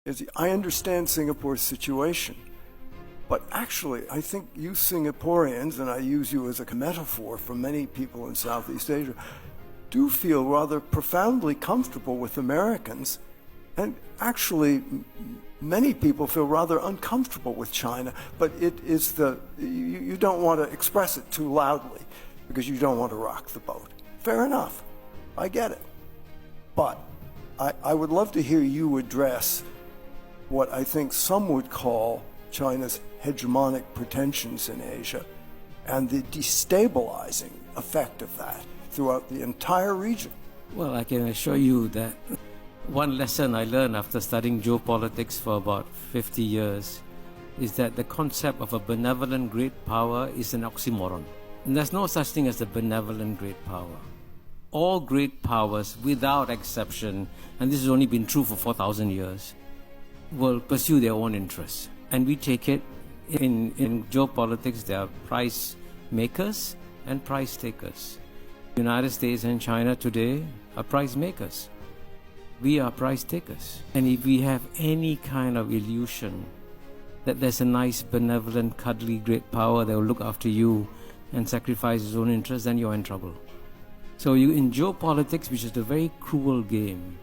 I understand Singapore's situation, but actually, I think you Singaporeans, and I use you as a metaphor for many people in Southeast Asia, do feel rather profoundly comfortable with Americans, and actually many people feel rather uncomfortable with China, but it is you don't want to express it too loudly because you don't want to rock the boat. Fair enough. I get it. But I would love to hear you address what I think some would call China's hegemonic pretensions in Asia and the destabilizing effect of that throughout the entire region. Well, I can assure you that one lesson I learned after studying geopolitics for about 50 years is that the concept of a benevolent great power is an oxymoron. And there's no such thing as a benevolent great power. All great powers, without exception, and this has only been true for 4,000 years, will pursue their own interests. And we take it in geopolitics, there are price makers and price takers. The United States and China today are price makers. We are price takers. And if we have any kind of illusion that there's a nice, benevolent, cuddly, great power that will look after you and sacrifice its own interests, then you're in trouble. So in geopolitics, which is a very cruel game,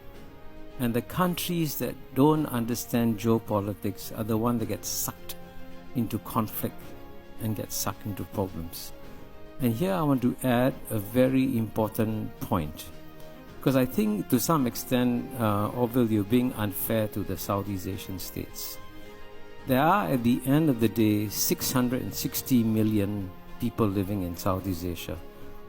and the countries that don't understand geopolitics are the ones that get sucked into conflict and get sucked into problems. And here I want to add a very important point, because I think to some extent, Orville, you're being unfair to the Southeast Asian states. There are, at the end of the day, 660 million people living in Southeast Asia.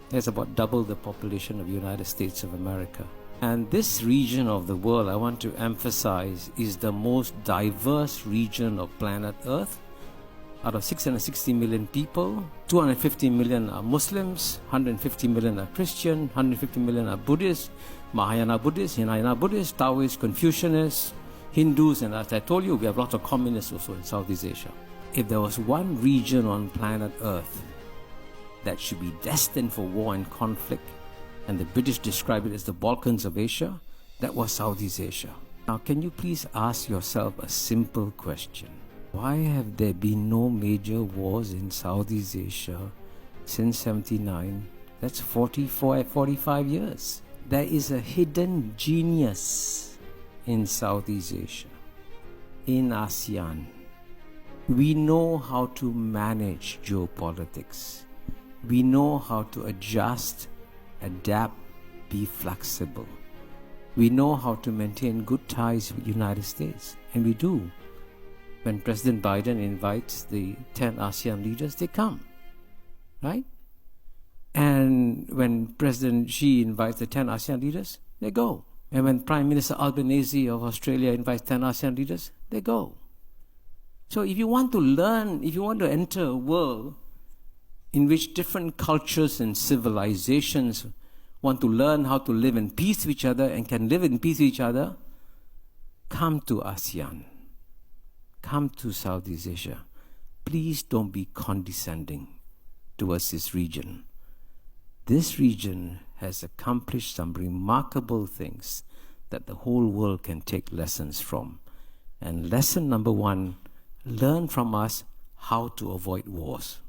That's about double the population of the United States of America. And this region of the world, I want to emphasize, is the most diverse region of planet Earth. Out of 660 million people, 250 million are Muslims, 150 million are Christian, 150 million are Buddhists, Mahayana Buddhists, Hinayana Buddhists, Taoists, Confucianists, Hindus, and as I told you, we have lots of communists also in Southeast Asia. If there was one region on planet Earth that should be destined for war and conflict, and the British describe it as the Balkans of Asia, that was Southeast Asia. Now, can you please ask yourself a simple question? Why have there been no major wars in Southeast Asia since 79? That's 45 years. There is a hidden genius in Southeast Asia, in ASEAN. We know how to manage geopolitics. We know how to adjust, adapt, be flexible. We know how to maintain good ties with the United States, and we do. When President Biden invites the 10 ASEAN leaders, they come, right? And when President Xi invites the 10 ASEAN leaders, they go. And when Prime Minister Albanese of Australia invites 10 ASEAN leaders, they go. So if you want to learn, if you want to enter a world in which different cultures and civilizations want to learn how to live in peace with each other and can live in peace with each other, come to ASEAN. Come to Southeast Asia. Please don't be condescending towards this region. This region has accomplished some remarkable things that the whole world can take lessons from. And lesson number one, learn from us how to avoid wars.